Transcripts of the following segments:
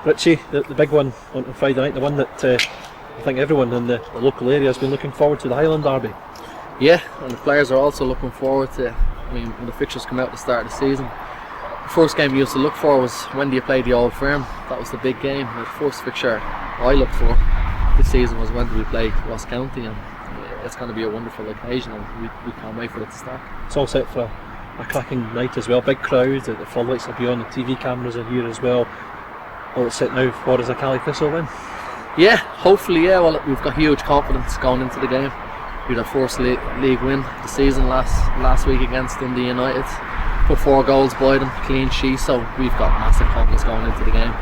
Richie, the big one on Friday night, the one that I think everyone in the local area has been looking forward to, the Highland Derby. Yeah, and the players are also looking forward to it. I mean, when the fixtures come out at the start of the season, the first game we used to look for was when do you play the Old Firm. That was the big game. The first fixture I looked for this season was when do we play Ross County, and it's going to be a wonderful occasion, and we can't wait for it to start. It's all set for a cracking night as well. Big crowd, the floodlights will be on, the TV cameras are here as well. All it's set now for is a Cali Thistle win. Yeah, hopefully, yeah. Well, we've got huge confidence going into the game. We had our first league win of the season last week against Dundee United. Put 4 goals by them, clean sheet, so we've got massive confidence going into the game.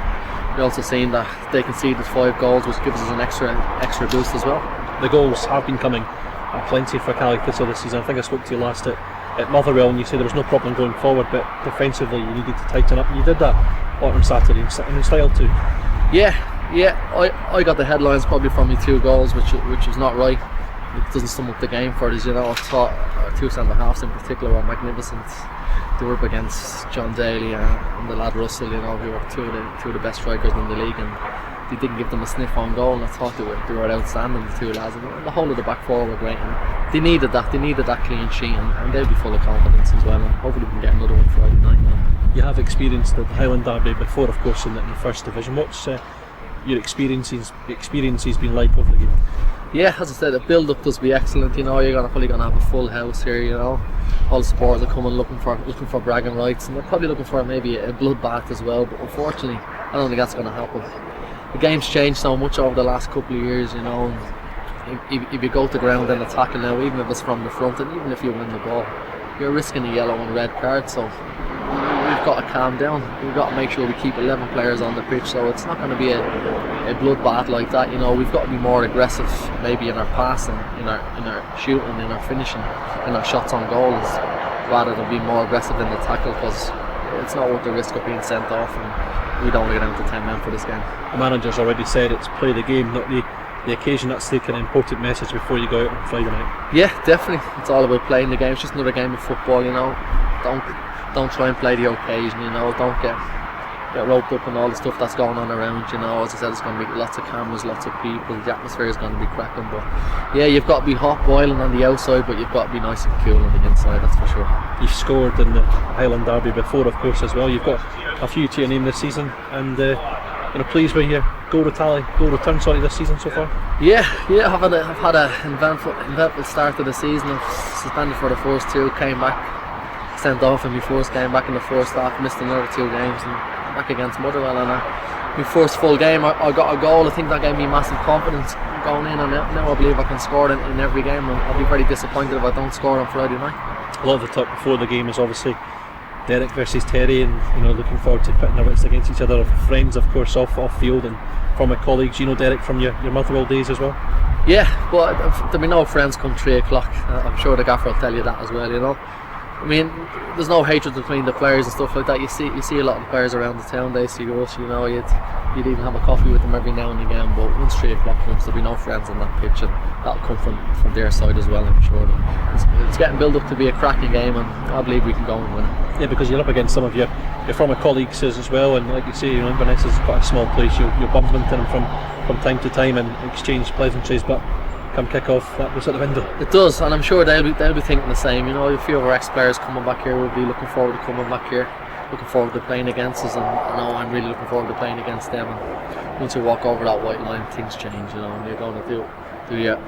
We've also seen that they conceded 5 goals, which gives us an extra boost as well. The goals have been coming plenty for Cali Thistle this season. I think I spoke to you last at Motherwell and you said there was no problem going forward, but defensively you needed to tighten up, and you did that on Saturday in style too. Yeah, I got the headlines probably from my 2 goals, which is not right. It doesn't sum up the game for us, you know. I thought our 2 centre halves in particular were magnificent. They were up against John Daly and the lad Russell, you know, who were two of the best strikers in the league, and they didn't give them a sniff on goal, and I thought they were outstanding, the 2 lads, and the whole of the back 4 were great, and they needed that clean sheet, and they'll be full of confidence as well, and hopefully we can get another one Friday night. You have experienced the Highland Derby before, of course, in the First Division. What's your experiences been like over the game? Yeah, as I said, the build-up does be excellent. You know, you're probably going to have a full house here. You know, all the supporters are coming looking for bragging rights, and they're probably looking for maybe a bloodbath as well. But unfortunately, I don't think that's going to happen. The game's changed so much over the last couple of years. You know, if you go to ground and attacking now, even if it's from the front, and even if you win the ball, you're risking a yellow and red card. So we've got to calm down. We've got to make sure we keep 11 players on the pitch, so it's not going to be a bloodbath like that. You know, we've got to be more aggressive, maybe in our passing, in our shooting, in our finishing, in our shots on goals, rather than being more aggressive in the tackle, because it's not worth the risk of being sent off, and we don't want to get down to 10 men for this game. The manager's already said it's play the game, not the occasion. That's the kind of important message before you go out on Friday night. Yeah, definitely. It's all about playing the game. It's just another game of football, you know. Don't try and play the occasion, you know. Don't get roped up in all the stuff that's going on around, you know. As I said, it's going to be lots of cameras, lots of people. The atmosphere is going to be cracking, but yeah, you've got to be hot boiling on the outside, but you've got to be nice and cool on the inside, that's for sure. You've scored in the Highland Derby before, of course, as well. You've got a few to your name this season, and pleased with your goal return this season so far. Yeah, I've had an eventful start to the season. I've suspended for the first 2, came back, sent off in my first game back in the first half, missed another 2 games, and back against Motherwell, and my first full game I got a goal. I think that gave me massive confidence going in, and now I believe I can score in every game, and I'll be very disappointed if I don't score on Friday night. A lot of the talk before the game is obviously Derek versus Terry, and looking forward to pitting their wits against each other. Friends, of course, off field, and former colleagues. You know Derek from your Motherwell days as well. Yeah, but there'll be no friends come 3 o'clock. I'm sure the gaffer will tell you that as well, you know. I mean, there's no hatred between the players and stuff like that. You see a lot of the players around the town. They see us, you know. You'd even have a coffee with them every now and again. But once 3 o'clock comes, there'll be no friends on that pitch, and that'll come from their side as well, I'm sure. It's getting built up to be a cracking game, and I believe we can go and win it. Yeah, because you're up against some of your former colleagues as well, and like you say, Inverness is quite a small place. You'll bump into them from time to time and exchange pleasantries, but come kick off, that goes out the window. It does, and I'm sure they'll be thinking the same. You know, a few of our ex-players coming back here will be looking forward to coming back here, looking forward to playing against us, and I know I'm really looking forward to playing against them. And once you walk over that white line, things change, you know, and you're going to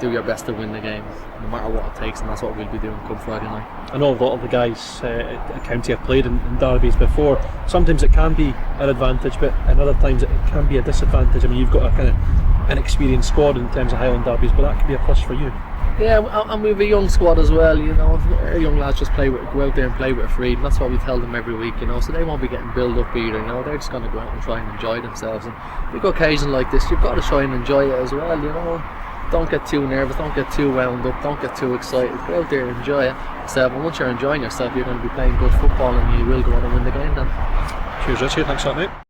do your best to win the game, no matter what it takes, and that's what we'll be doing come Friday night. I know a lot of the guys at County have played in derbies before. Sometimes it can be an advantage, but in other times it can be a disadvantage. I mean, you've got a kind of inexperienced squad in terms of Highland derbies, but that could be a plus for you. Yeah, and we have a young squad as well, you know. Our young lads just go out there and play with freedom. That's what we tell them every week, you know. So they won't be getting built up either, you know. They're just going to go out and try and enjoy themselves. And big occasion like this, you've got to try and enjoy it as well, you know. Don't get too nervous, don't get too wound up, don't get too excited. Go out there and enjoy it. So once you're enjoying yourself, you're going to be playing good football, and you will go on and win the game then. Cheers, Richie. Thanks for that, mate.